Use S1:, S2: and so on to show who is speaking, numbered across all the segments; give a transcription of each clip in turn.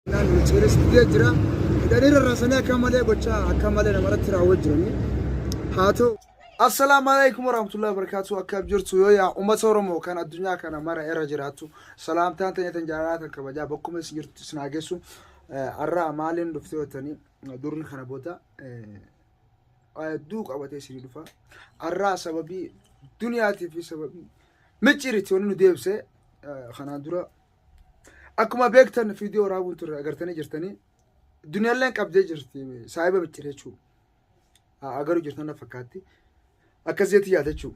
S1: Michiris jira idaniira rasanii akka malee gochaa akka malee namarratti raawwachuu haato Assalamu alaikum warahmatullahi wabarakatuh akka jirtu yoo yaa ummata Oromoo kan addunyaa kana mara irra jiraatu salaamtaan ta'eetan jaalatan kabajaa bakkuma isin jirtu snaagessu arraa maaliin dhuftee watanii durni kana booda duuq qabatee isin dhufa arraa sababii duniyaatii fi sababii michiriti wanni nu deebisee kanaan dura akkuma beektan viidiyoo raabuun ture agartanii jirtanii duniyaaleen qabdee jirti saayiba michirechuu agaruu jirtan fakkaatti akkasitti yaadachuu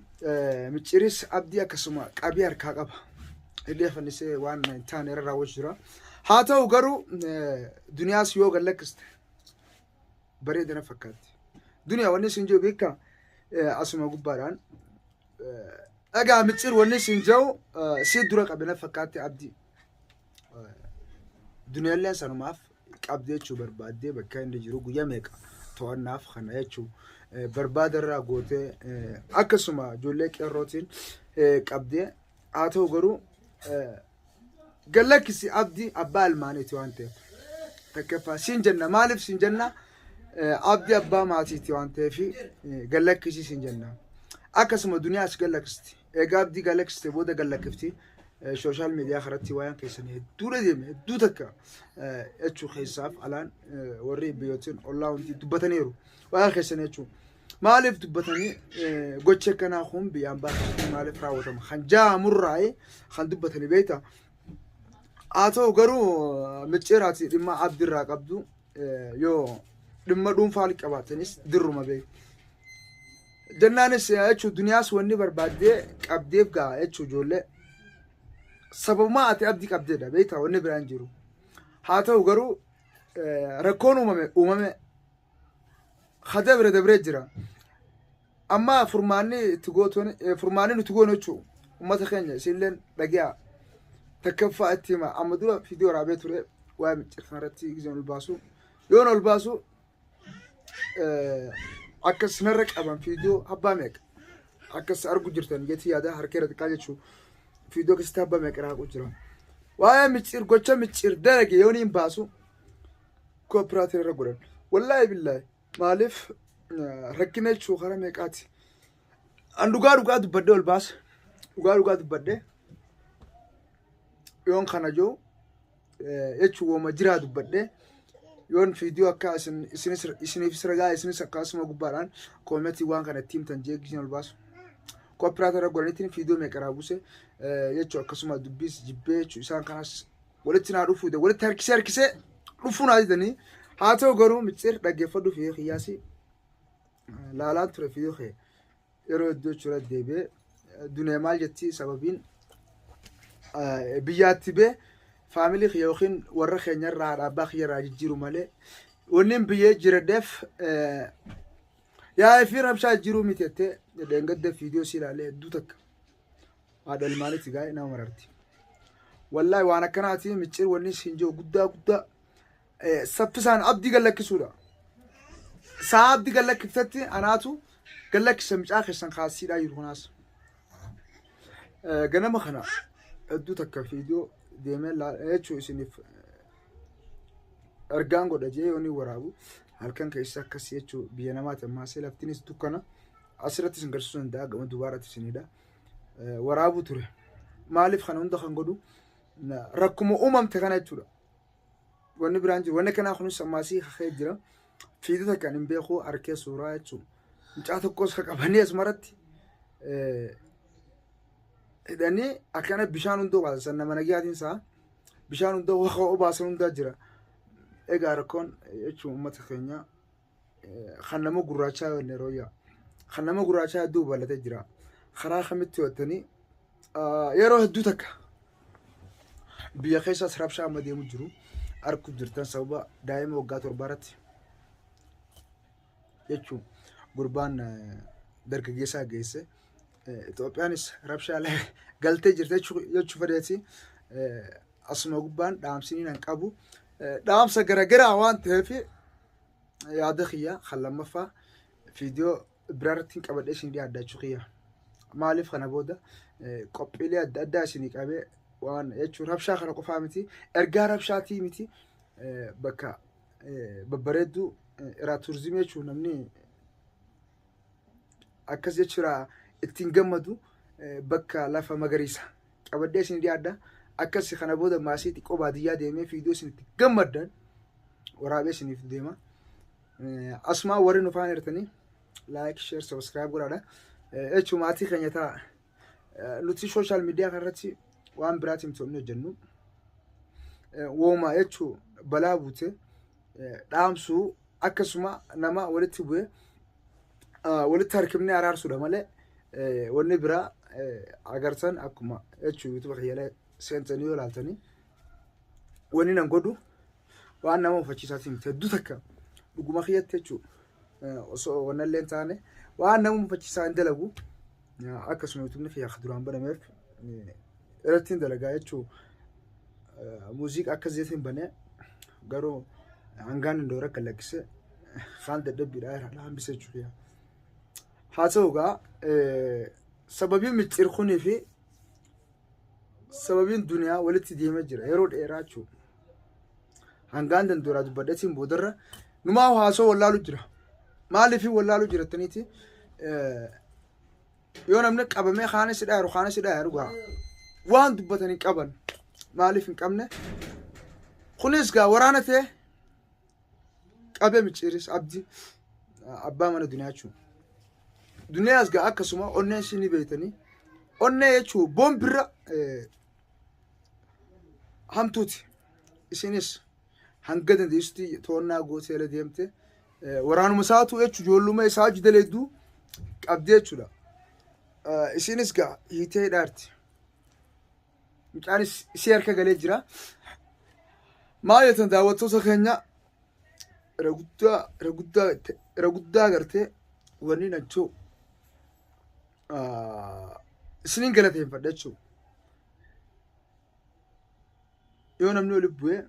S1: michiris abdii akkasuma qabii harkaa qaba illee fannisee waan taane irra raawwachuu jira haa ta'u garuu duniyaas yoo gallakkiste bareedina fakkaatti duniyaa wanni isin jiru beeka asuma gubbaadhaan dhagaa michir wanni isin jiru si dura qabina fakkaatti abdii duniyaaleen sanumaaf qabdee jechuu barbaaddee bakka inni jiru guyyaa meeqa to'annaaf kana jechuu barbaadarraa gootee akkasuma ijoollee qeerrootiin qabdee haa ta'u garuu gallakkisi abdii abbaa ilmaaniiti waan ta'eef takkaffaa siin jenna maaliif siin jenna abdii abbaa maatiiti waan ta'eef gallakkisi siin jenna akkasuma duniyaas gallakkisti egaa abdii gallakkiste booda gallakkifti social media kharatti waan keessan hedduu deeme hedduu takka jechuu keessaaf alaan warri biyyootiin ollaa hundi dubbataniiru waan keessan jechuu maaliif dubbatanii gocha kanaa kun biyyaan baasanii maaliif raawwatama kan jaamurraa'ee kan dubbatanii beekta haa ta'u garuu micceeraati dhimma abdiirraa qabdu yoo dhimma dhuunfaa qabaatanis dirruma beeku jennaanis jechuu duniyaas wanni barbaaddee qabdeef ga'a jechuu ijoollee sababuma ati abdii qabdeedha beekta wanni biraan jiru haa ta'u garuu rakkoon uumame hada bira dabree jira amma furmaanni nuti goonu jechuu ummata keenya isinleen dhagi'a takkaffaa itti hima amma dura viidiyoo raabee ture waa miccir kanarratti gizeen ol baasu yoon ol baasu akkas narra qaban viidiyoo abbaa meeqa akkas argu jirtan jetii yaada harkeera xiqqaa jechuu viidiyoo keessatti abbaa meeqa raaqu jira waa'ee miccir gocha miccir dalage yoon hin baasu koopiraatiin irra godhan wallaahi billaahi maaliif rakkina jechuu karaa meeqaati an dhugaa dubbadde ol baase dhugaa dubbadde yoon kana joo jechuu wooma jiraa dubbadde yoon viidiyoo akka isiniif ragaa isinis akkasuma gubbaadhaan koometii waan kana ittiin tan jeegishin ol baasu koopiraatii irra godhaniitiin viidiyoo meeqa raabuse jechuu akkasuma dubbiis jibbee jechuu isaan kanas walitti naa dhufuu walitti harkisee dhufuu naa jedhanii haa ta'u garuu miccir dhaggeeffadhu fi qiyyaasii laalaan ture viidiyoo kee yeroo iddoo jechuudha deebi'ee dunee maal jetti sababiin biyyaatti bee faamilii kiyya yookiin warra keenya irraa haadha abbaa kiyya irraa jijjiiru malee wanni biyyee jiradheef yaa fi rabshaa jiruu miti jettee dheengadda viidiyoo si ilaalee hedduu takka haadha ilmaanitti gaa'e nama mararti wallaahi waan akkanaati miccir wanni siin jiru guddaa saffisaan abdii gallakkisuudha saa abdii gallakkiftetti anaatu gallakkisa micaa keessan kaasiidhaa jiru kunaas ganama kana hedduu takka viidiyoo deemee jechuu isiniif ergaan godha jee yoonni waraabu halkan keessa akkasii jechuu biyya namaati ammaasee laftinis dukkana asirratti isin garsiisuu danda'a gama dubaaratti isinidha waraabuu ture maaliif kana hunda kan godhu rakkuma uumamte kana jechuudha wanni biraan jiru wanni kanaa kunis ammaasii kakee jira viidiyoo takkaan hin beekuu harkee suuraa jechuu mucaa tokkos ka qabanii asumarratti hidhanii akkana bishaan hundoo baasan nama nagiyaatiin isaa bishaan hundoo waqa obaasan hundaa jira egaa rakkoon jechuu uummata keenya kan nama gurraachaa yoonne rooyyaa kan nama gurraachaa hedduu bal'atee jira karaa kamitti wattanii yeroo hedduu takka biyya keessaas rabshaa amma deemu jiru arku jirtan sababa daa'ima waggaa 7 irratti jechuu gurbaan dargaggeessaa geesse Itoophiyaanis rabshaa galtee jirte jechuu fedheeti asuma gubbaan dhaamsiniin hin qabu dhaamsa garagaraa waan ta'eef yaada kiyya kan lammaffaa viidiyoo biraarratti qabadhee isin dhiyaachuu kiyya maaliif kana booda qophiilee adda addaa isin qabee waan jechuun rabshaa kana qofaa miti ergaa rabshaatii miti bakka babbareedduu irraa turizimii jechuun namni akkas jechuudha ittiin gammadu bakka lafa magariisa qabadhee isin dhiyaadha. Akkas kana booda maasii xiqqoo baadiyyaa deemee fiidiyoo isin itti gammaddan waraabee isiniif deema. Asumaa warri nu faana jirtanii laayik, sheer, sabskiraayib godhaadha. Jechuun maatii keenya ta'a. Nuti sooshaal miidiyaa kanarratti waan biraatiin mitoonni hojjennu. Wooma jechuun balaa buute dhaamsuu akkasuma nama walitti bu'ee walitti harkifnee araarsuudha malee wanni biraa agartan akkuma jechuun yuutuuba kiyyalee seentanii yoo ilaaltanii wanni nan godhu waan nama uffachiisaatii miti hedduu takka dhuguma kiyyatti jechuudha osoo wannallee hin taane waan nama uffachiisaa hin dalagu akkasuma yuutuubni kiyyaa duraan banameef irratti hin dalagaa jechuudha muuziqaa akkas jeetiin banee garuu hangaan hin doora kan lakkise kaan dadhabbiidhaa irraa hambise jechuudha. Haa ta'u egaa sababiin micciirkunii fi sababiin duniyaa walitti deemee jira yeroo dheeraa jechuudha. Hangaan dandooraa dubbadheetiin boodarra numaa haasoo wallaalu jira. Maaliif wallaalu jirattaniiti yoo namni qabamee kaana sidhaa jiru gaa waan dubbatanii qaban maaliif hin qabne kunis gaa waraana ta'e qabee micciiris abdii abbaa mana duniyaa jechuudha. Duniyaas gaa akkasuma onnee isinii beeytanii onnee jechuun boombirra hamtuuti isinis hanga dandeessutti to'annaa gootee ala deemte waraanuma isaatu jechuun ijoolluma isaa jidaleedduu qabdee jechuudha. Isinis gaa hiitee hidhaarti. Mucaanis isii harka galee jira. Maal jettan daawwattoota keenya irra guddaa agartee wanni nachoo isiniin galateeffadha jechuudha. Yoo namni walitti bu'ee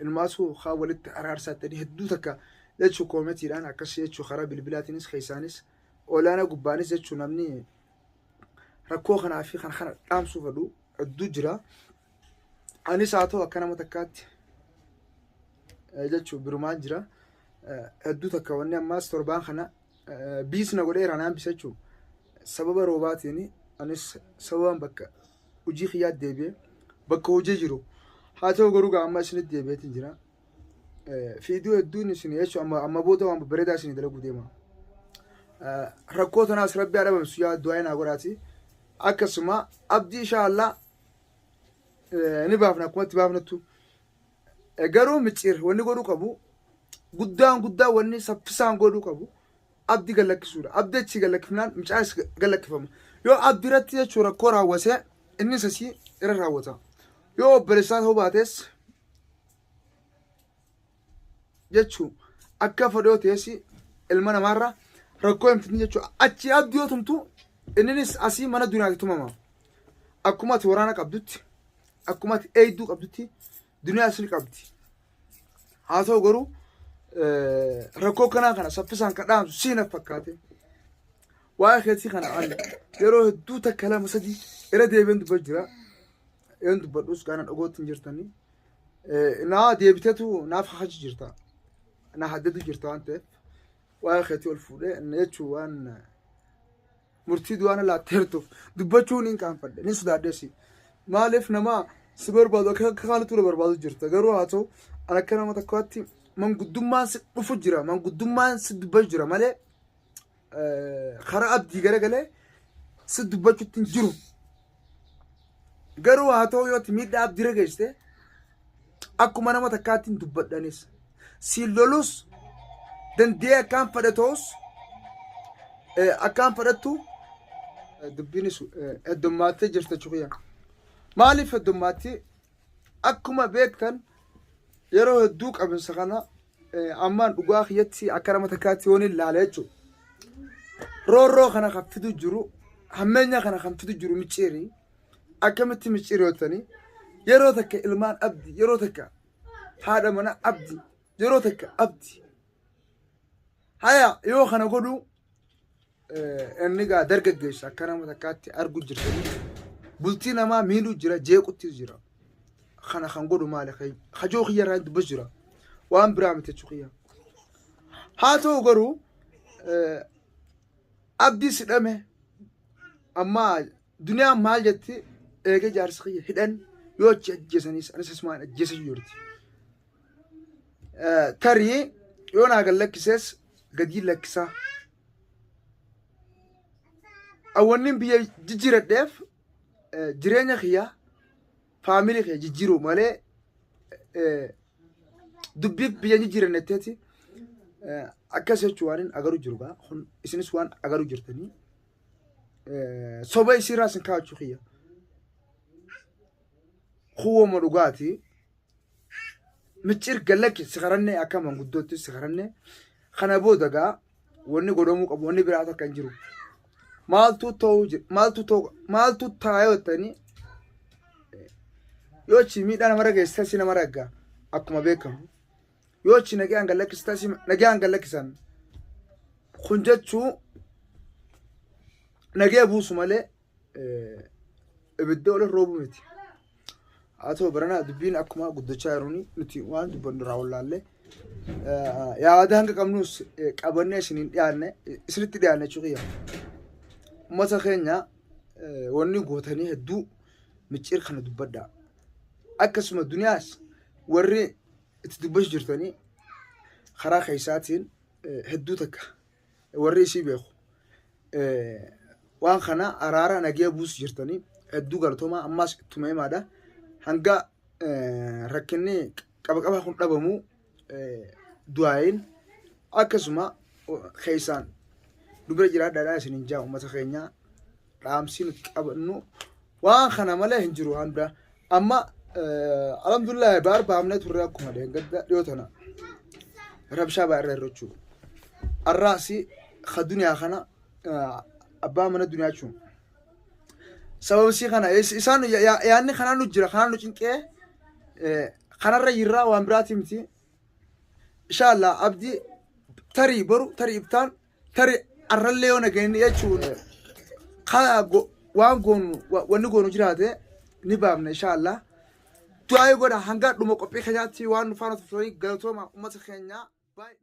S1: ilmaasuu haa walitti araarsattanii hedduu takka jechuun koometiidhaan akkas jechuun karaa bilbilaatiinis keessaanis olaanaa gubbaanis jechuun namni rakkoo kanaa fi kana dhaamsuu fedhu hedduu jira. Anis haa ta'u akka nama takkaatti jechuun birumaan jira. Hedduu takka wanni ammaas torbaan kana biisna godhee irraan bisa jechuudha. Sababa roobaatiin anis sababaan bakka hojii kiyyaa deebi'ee bakka hojii jiru. Haa ta'u garuu amma isinitti deebi'eetiin jira. Fiidiyoo hedduun isin jechuun amma booda waan bareedaa isin dalaguu deema. Rakkoo tanaas rabbi adabamsu yaa du'aa naa godhaati. Akkasuma abdii inshaallah ni baafna akkuma itti baafnattu. Garuu micciir wanni godhuu qabu guddaa wanni saffisaan godhuu qabu abdii gallakkisuudha. Abdii achi gallakkifnaan mucaas gallakkifama. Yoo abdii irratti jechuun rakkoo raawwatee innis asii irra raawwata. Yoo obboleessaa ta'uu baates jechuun akka fedhoo ta'es ilma namaarra rakkoo hin fidne jechuudha. Achi abdii yoo tumtu innis asii mana duniyaatti tumama. Akkuma ati waraana qabdutti akkuma ati eedduu qabdutti duniyaa isin qabdi. Haa ta'u garuu rakkoo kana saffisaan kan dhaamsu siina fakkaate waa'ee keetii kana an yeroo hedduu takka lama sadii irra deebi'een dubbatu jira. Yoon dubbadhus gaana dhagootti hin jirtanii naa deebiteetu naaf haji jirta. Na haddatu jirta waan ta'eef waa'ee keetii ol fuudhee jechuun waan murtii du'aana laatteertuuf dubbachuun hin qaanfadhe ni sodaadheesi. Maaliif nama si barbaadu akka kaanitu na barbaadu jirta. Garuu haa ta'u an akka nama takkaatti manguddummaan si dhufu jira. Manguddummaan si dubbatu jira malee karaa abdii garagalee si dubbachuutti hin jiru. Garuu haa ta'u yoo miidhaa abdiirra geessite akkuma nama takkaatti hin dubbadhanis si lolus dandee akkaan fudhatus akkaan fudhattu dubbiinis heddummaatee jirta jechuudha. Maaliif heddummaatti akkuma beektan yeroo hedduu qabinsa kana ammaan dhugaa kiyyatti akka nama takkaatti yoon ilaale jechuudha. Roorroo kana kan fidu jiru hammeenya kana kan fidu jiru micciirii akkamitti micciirootanii yeroo takka ilmaan abdi yeroo takka haadha mana abdi yeroo takka abdi haya yoo kana godhu inni gaa dargaggeessa akka nama takkaatti argu jirtanii bultii namaa miidhuu jira jeequtti jira. خنا خنقولوا مالك خجو خيار عند بجرة وان برامة تشوخيا هاتو قرو أبدي سلامه أما دنيا مال جتي إيجا جارسخية هدن يوتش جسنيس أنا سمعنا جس يورتي تري يونا قال لك سس قديل لك سا أولين بيا جيرة دف جيرانيا خيا فاميلي خيا جيرو ماله دبيب بيا جيرة نتاتي أكاسة شوانين أجرو جربا خن إسني شوان أجرو جرتني صباح يصير راسن كاتشو خيا هو مرقاتي متشير قالك سخرني أكمل قدوتي سخرني خنا بودجا وني قدومك أبو وني براتك كنجرو مالتو تايو تاني يوتشي ميت أنا مرة جستاسي نمرة أكما بيكم يوتشي نجي قالك استاسي نجي قالك سن خنجتشو نجي أبوس ماله بدو له روبو متي أتو برنا دبين أكما قد تشاروني نتي وان دبنا راولله يا هذا هنك كمنوس كابني سنين يعني سرت يعني شو غيا مثلا خينا وني قوتني هدو متشير خنا دبدا أكسم الدنياس وري تدبش جرتني خرا خيساتين هدوتك وري شي بيخو وان خنا أرارا نجيا بوس جرتني هدو قرطوما أماس تومي ماذا هنگا ركني كبا خون دبمو دواين أكسما خيسان دبر جرا دادا سنين جاو ما تخينيا رامسين كابنو وان خنا ماله هنجرو هندا أما الحمد لله بار بامنا توريكم هذا قد يوتنا ربشا بار الرجو الرأسي خدني أخنا أبا من الدنيا شو سبب سي خنا إنسان يعني خنا نجرا خنا نجنكه خنا ريرا وامبراتي متي إن شاء الله أبدي تري برو تري إبتان تري الرليونا جين يشون خنا وان قون ونقول نجراته نبامنا إن شاء الله تو أيقونا هنقدر نمو كبي خياتي وان فانو تفلوي قلتوا ما أمتخينيا باي